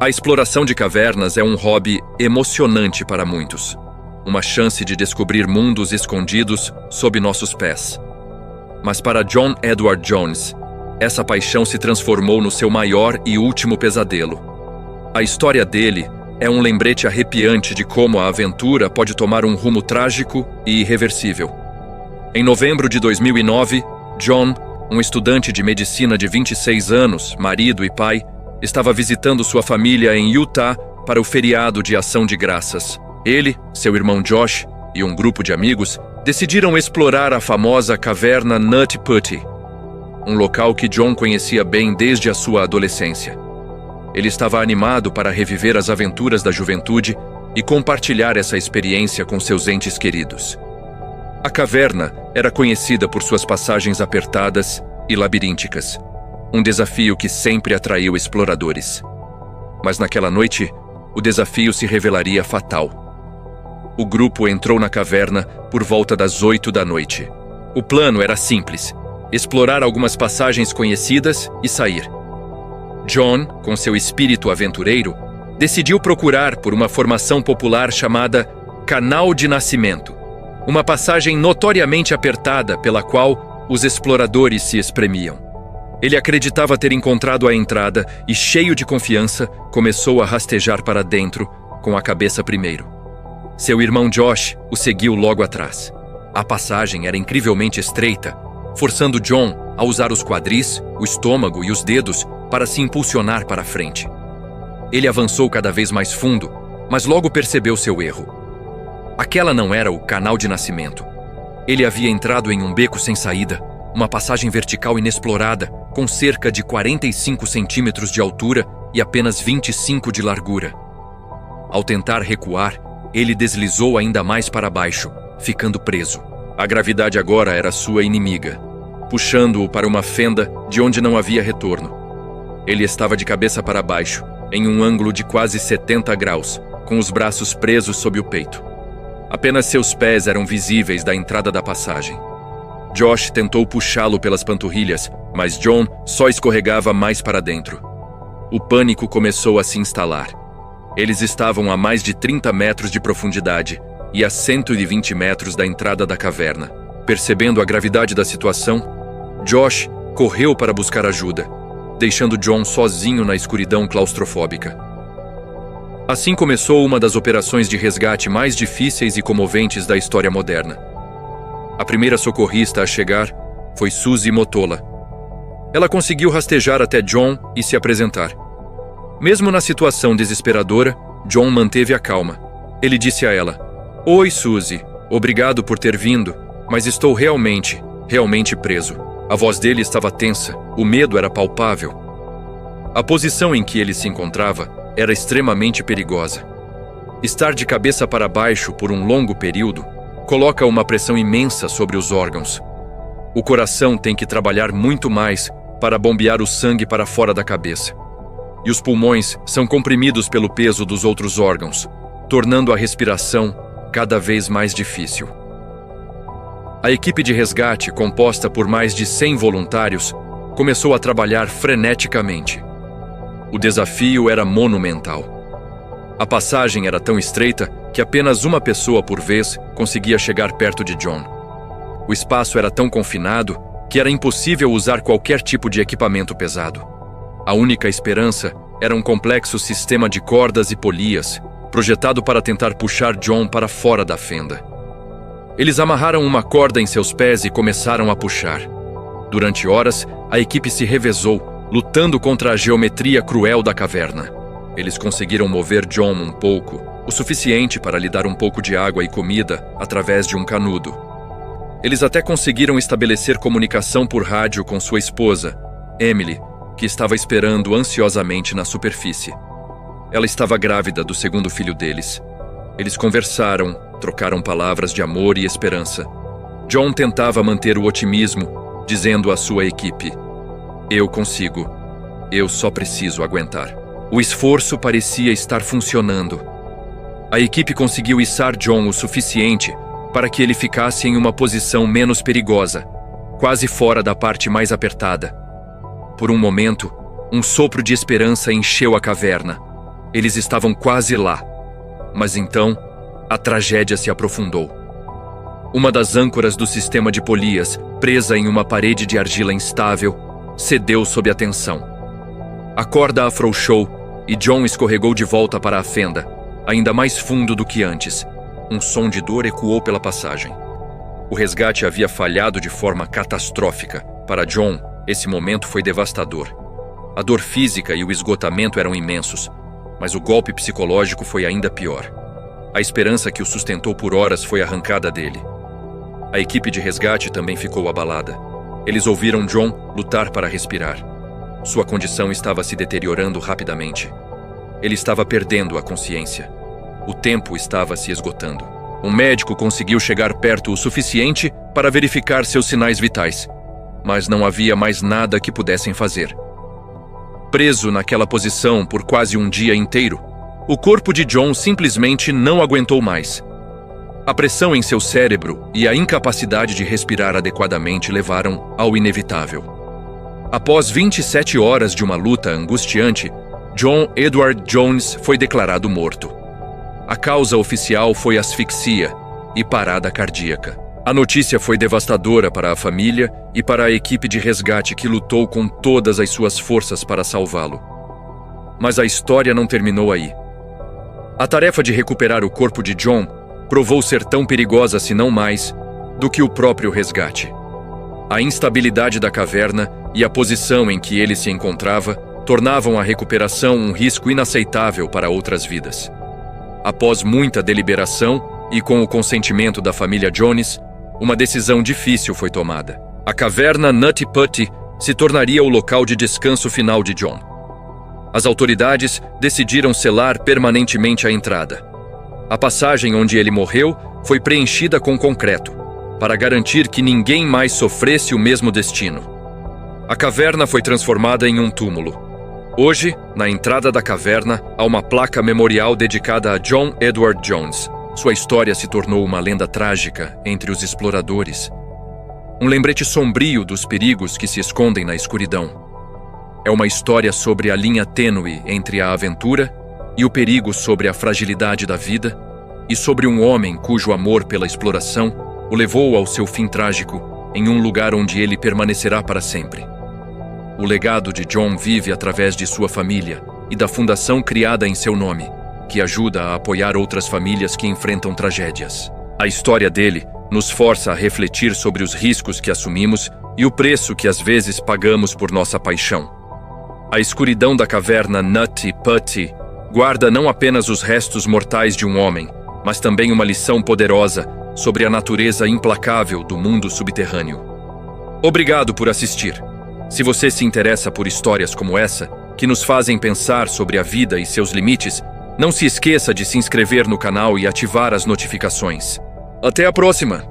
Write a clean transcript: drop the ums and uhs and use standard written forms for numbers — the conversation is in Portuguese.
A exploração de cavernas é um hobby emocionante para muitos. Uma chance de descobrir mundos escondidos sob nossos pés. Mas para John Edward Jones, essa paixão se transformou no seu maior e último pesadelo. A história dele é um lembrete arrepiante de como a aventura pode tomar um rumo trágico e irreversível. Em novembro de 2009, John, um estudante de medicina de 26 anos, marido e pai, estava visitando sua família em Utah para o feriado de Ação de Graças. Ele, seu irmão Josh e um grupo de amigos decidiram explorar a famosa caverna Nut Putty, um local que John conhecia bem desde a sua adolescência. Ele estava animado para reviver as aventuras da juventude e compartilhar essa experiência com seus entes queridos. A caverna era conhecida por suas passagens apertadas e labirínticas, um desafio que sempre atraiu exploradores. Mas naquela noite, o desafio se revelaria fatal. O grupo entrou na caverna por volta das 8 da noite. O plano era simples: explorar algumas passagens conhecidas e sair. John, com seu espírito aventureiro, decidiu procurar por uma formação popular chamada Canal de Nascimento, uma passagem notoriamente apertada pela qual os exploradores se espremiam. Ele acreditava ter encontrado a entrada e, cheio de confiança, começou a rastejar para dentro, com a cabeça primeiro. Seu irmão Josh o seguiu logo atrás. A passagem era incrivelmente estreita, forçando John a usar os quadris, o estômago e os dedos para se impulsionar para a frente. Ele avançou cada vez mais fundo, mas logo percebeu seu erro. Aquela não era o Canal de Nascimento. Ele havia entrado em um beco sem saída, uma passagem vertical inexplorada, com cerca de 45 centímetros de altura e apenas 25 de largura. Ao tentar recuar, ele deslizou ainda mais para baixo, ficando preso. A gravidade agora era sua inimiga, puxando-o para uma fenda de onde não havia retorno. Ele estava de cabeça para baixo, em um ângulo de quase 70 graus, com os braços presos sob o peito. Apenas seus pés eram visíveis da entrada da passagem. Josh tentou puxá-lo pelas panturrilhas, mas John só escorregava mais para dentro. O pânico começou a se instalar. Eles estavam a mais de 30 metros de profundidade e a 120 metros da entrada da caverna. Percebendo a gravidade da situação, Josh correu para buscar ajuda, deixando John sozinho na escuridão claustrofóbica. Assim começou uma das operações de resgate mais difíceis e comoventes da história moderna. A primeira socorrista a chegar foi Suzy Motola. Ela conseguiu rastejar até John e se apresentar. Mesmo na situação desesperadora, John manteve a calma. Ele disse a ela: "Oi, Suzy. Obrigado por ter vindo, mas estou realmente preso." A voz dele estava tensa, o medo era palpável. A posição em que ele se encontrava era extremamente perigosa. Estar de cabeça para baixo por um longo período coloca uma pressão imensa sobre os órgãos. O coração tem que trabalhar muito mais para bombear o sangue para fora da cabeça. E os pulmões são comprimidos pelo peso dos outros órgãos, tornando a respiração cada vez mais difícil. A equipe de resgate, composta por mais de 100 voluntários, começou a trabalhar freneticamente. O desafio era monumental. A passagem era tão estreita que apenas uma pessoa por vez conseguia chegar perto de John. O espaço era tão confinado que era impossível usar qualquer tipo de equipamento pesado. A única esperança era um complexo sistema de cordas e polias, projetado para tentar puxar John para fora da fenda. Eles amarraram uma corda em seus pés e começaram a puxar. Durante horas, a equipe se revezou, lutando contra a geometria cruel da caverna. Eles conseguiram mover John um pouco, o suficiente para lhe dar um pouco de água e comida através de um canudo. Eles até conseguiram estabelecer comunicação por rádio com sua esposa, Emily, que estava esperando ansiosamente na superfície. Ela estava grávida do segundo filho deles. Eles conversaram, trocaram palavras de amor e esperança. John tentava manter o otimismo, dizendo à sua equipe: "Eu consigo. Eu só preciso aguentar." O esforço parecia estar funcionando. A equipe conseguiu içar John o suficiente para que ele ficasse em uma posição menos perigosa, quase fora da parte mais apertada. Por um momento, um sopro de esperança encheu a caverna. Eles estavam quase lá. Mas então, a tragédia se aprofundou. Uma das âncoras do sistema de polias, presa em uma parede de argila instável, cedeu sob a tensão. A corda afrouxou e John escorregou de volta para a fenda, ainda mais fundo do que antes. Um som de dor ecoou pela passagem. O resgate havia falhado de forma catastrófica. Para John, esse momento foi devastador. A dor física e o esgotamento eram imensos, mas o golpe psicológico foi ainda pior. A esperança que o sustentou por horas foi arrancada dele. A equipe de resgate também ficou abalada. Eles ouviram John lutar para respirar. Sua condição estava se deteriorando rapidamente. Ele estava perdendo a consciência. O tempo estava se esgotando. Um médico conseguiu chegar perto o suficiente para verificar seus sinais vitais, mas não havia mais nada que pudessem fazer. Preso naquela posição por quase um dia inteiro, o corpo de John simplesmente não aguentou mais. A pressão em seu cérebro e a incapacidade de respirar adequadamente levaram ao inevitável. Após 27 horas de uma luta angustiante, John Edward Jones foi declarado morto. A causa oficial foi asfixia e parada cardíaca. A notícia foi devastadora para a família e para a equipe de resgate que lutou com todas as suas forças para salvá-lo. Mas a história não terminou aí. A tarefa de recuperar o corpo de John provou ser tão perigosa, se não mais, do que o próprio resgate. A instabilidade da caverna e a posição em que ele se encontrava tornavam a recuperação um risco inaceitável para outras vidas. Após muita deliberação e com o consentimento da família Jones, uma decisão difícil foi tomada. A caverna Nutty Putty se tornaria o local de descanso final de John. As autoridades decidiram selar permanentemente a entrada. A passagem onde ele morreu foi preenchida com concreto, para garantir que ninguém mais sofresse o mesmo destino. A caverna foi transformada em um túmulo. Hoje, na entrada da caverna, há uma placa memorial dedicada a John Edward Jones. Sua história se tornou uma lenda trágica entre os exploradores. Um lembrete sombrio dos perigos que se escondem na escuridão. É uma história sobre a linha tênue entre a aventura e o perigo, sobre a fragilidade da vida e sobre um homem cujo amor pela exploração o levou ao seu fim trágico em um lugar onde ele permanecerá para sempre. O legado de John vive através de sua família e da fundação criada em seu nome, que ajuda a apoiar outras famílias que enfrentam tragédias. A história dele nos força a refletir sobre os riscos que assumimos e o preço que às vezes pagamos por nossa paixão. A escuridão da caverna Nutty Putty guarda não apenas os restos mortais de um homem, mas também uma lição poderosa sobre a natureza implacável do mundo subterrâneo. Obrigado por assistir. Se você se interessa por histórias como essa, que nos fazem pensar sobre a vida e seus limites, não se esqueça de se inscrever no canal e ativar as notificações. Até a próxima!